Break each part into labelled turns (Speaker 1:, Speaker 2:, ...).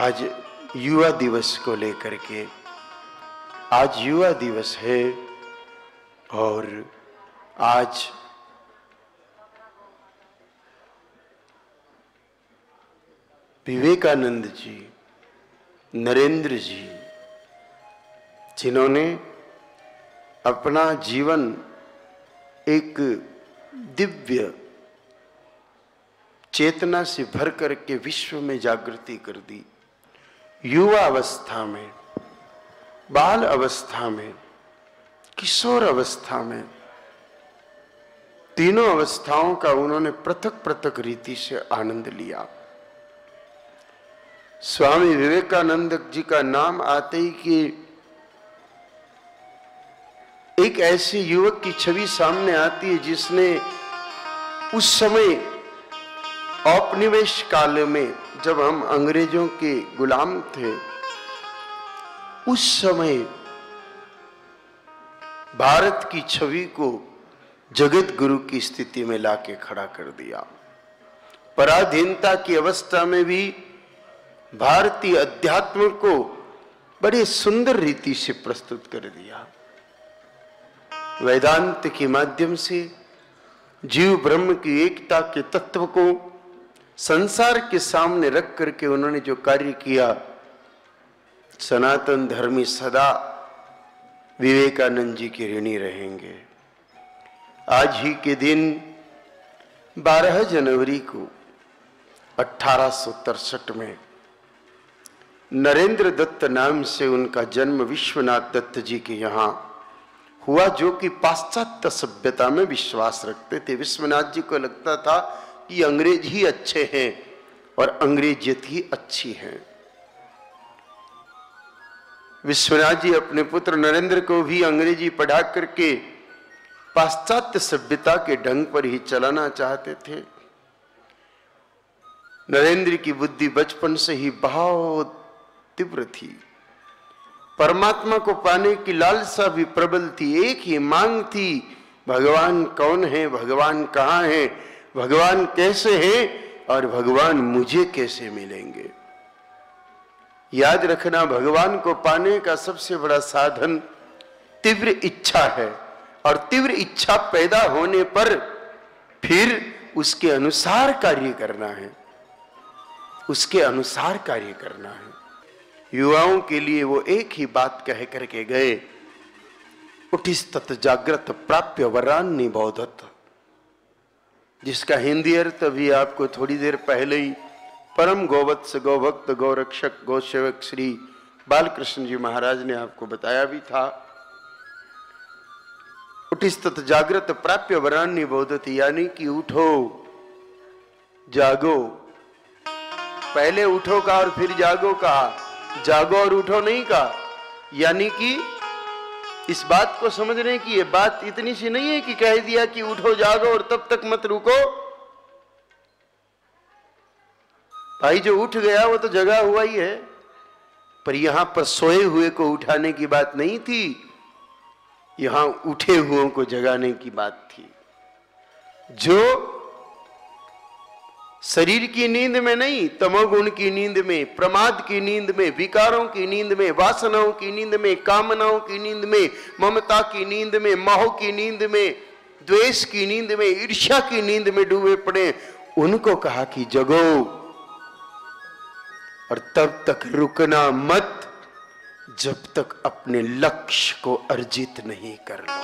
Speaker 1: आज युवा दिवस को लेकर के, आज युवा दिवस है और आज विवेकानंद जी, नरेंद्र जी, जिन्होंने अपना जीवन एक दिव्य चेतना से भर करके विश्व में जागृति कर दी। युवा अवस्था में, बाल अवस्था में, किशोर अवस्था में, तीनों अवस्थाओं का उन्होंने पृथक पृथक रीति से आनंद लिया। स्वामी विवेकानंद जी का नाम आते ही कि एक ऐसे युवक की छवि सामने आती है जिसने उस समय औपनिवेश काल में, जब हम अंग्रेजों के गुलाम थे, उस समय भारत की छवि को जगत गुरु की स्थिति में लाके खड़ा कर दिया। पराधीनता की अवस्था में भी भारतीय अध्यात्म को बड़े सुंदर रीति से प्रस्तुत कर दिया। वेदांत के माध्यम से जीव ब्रह्म की एकता के तत्व को संसार के सामने रख करके उन्होंने जो कार्य किया, सनातन धर्मी सदा विवेकानंद जी के ऋणी रहेंगे। आज ही के दिन 12 जनवरी को 1863 में नरेंद्र दत्त नाम से उनका जन्म विश्वनाथ दत्त जी के यहाँ हुआ, जो कि पाश्चात्य सभ्यता में विश्वास रखते थे। विश्वनाथ जी को लगता था कि अंग्रेज ही अच्छे हैं और अंग्रेजियत ही अच्छी है। विश्वनाथ जी अपने पुत्र नरेंद्र को भी अंग्रेजी पढ़ा करके पाश्चात्य सभ्यता के ढंग पर ही चलाना चाहते थे। नरेंद्र की बुद्धि बचपन से ही बहुत तीव्र थी। परमात्मा को पाने की लालसा भी प्रबल थी। एक ही मांग थी, भगवान कौन है, भगवान कहाँ है, भगवान कैसे हैं और भगवान मुझे कैसे मिलेंगे। याद रखना, भगवान को पाने का सबसे बड़ा साधन तीव्र इच्छा है, और तीव्र इच्छा पैदा होने पर फिर उसके अनुसार कार्य करना है, उसके अनुसार कार्य करना है। युवाओं के लिए वो एक ही बात कह करके गए, उठिस्तत जागृत प्राप्य वरान्नि बोधत, जिसका हिंदी अर्थ अभी आपको थोड़ी देर पहले ही परम गोवत्स गोभक्त गौरक्षक गौसेवक श्री बालकृष्ण जी महाराज ने आपको बताया भी था। उठिस्तत जागृत प्राप्य वरान्नि बोधत, यानी कि उठो जागो। पहले उठो का और फिर जागो कहा, जागो और उठो नहीं कहा। यानी कि इस बात को समझने की ये बात इतनी सी नहीं है कि कह दिया कि उठो जागो और तब तक मत रुको। भाई जो उठ गया वो तो जगा हुआ ही है, पर यहां पर सोए हुए को उठाने की बात नहीं थी, यहां उठे हुओं को जगाने की बात थी। जो शरीर की नींद में नहीं, तमोगुण की नींद में, प्रमाद की नींद में, विकारों की नींद में, वासनाओं की नींद में, कामनाओं की नींद में, ममता की नींद में, मोह की नींद में, द्वेष की नींद में, ईर्ष्या की नींद में डूबे पड़े, उनको कहा कि जगो और तब तक रुकना मत जब तक अपने लक्ष्य को अर्जित नहीं कर लो।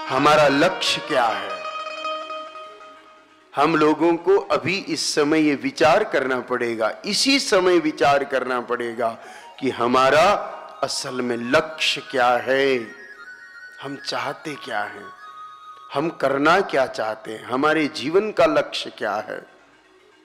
Speaker 1: हमारा लक्ष्य क्या है? हम लोगों को अभी इस समय ये विचार करना पड़ेगा, इसी समय विचार करना पड़ेगा कि हमारा असल में लक्ष्य क्या है, हम चाहते क्या हैं, हम करना क्या चाहते हैं, हमारे जीवन का लक्ष्य क्या है।